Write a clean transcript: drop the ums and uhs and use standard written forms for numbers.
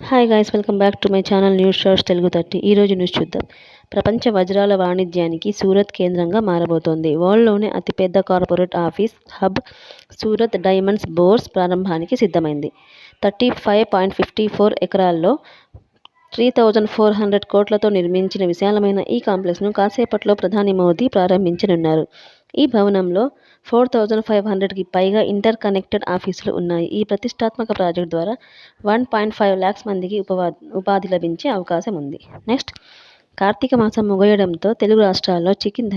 Hi guys, welcome back to my channel news shorts Telugu 30. ఈరోజు news చూద్దాం. ప్రపంచ వజ్రాల వాణిజ్యానికి సూరత్ కేంద్రంగా మారబోతోంది. వరల్డ్లోనే అతిపెద్ద corporate office hub Surat diamonds bourse ప్రారంభానికి సిద్ధమైంది. 35.54 ఎకరాల్లో 3400 కోట్లతో నిర్మించిన విశాలమైన ఈ కాంప్లెక్స్ను కాసేపట్లో ప్రధాని మోదీ ప్రారంభించనున్నారు. ఈ భవనంలో 4500కి పైగా ఇంటర్ కనెక్టెడ్ ఆఫీసులు ఉన్నాయి. ఈ ప్రతిష్టాత్మక ప్రాజెక్టు ద్వారా 1.5 lakhs మందికి ఉపాధి లభించే అవకాశం ఉంది. నెక్స్ట్, కార్తీక మాసం ముగియడంతో తెలుగు రాష్ట్రాల్లో చికెన్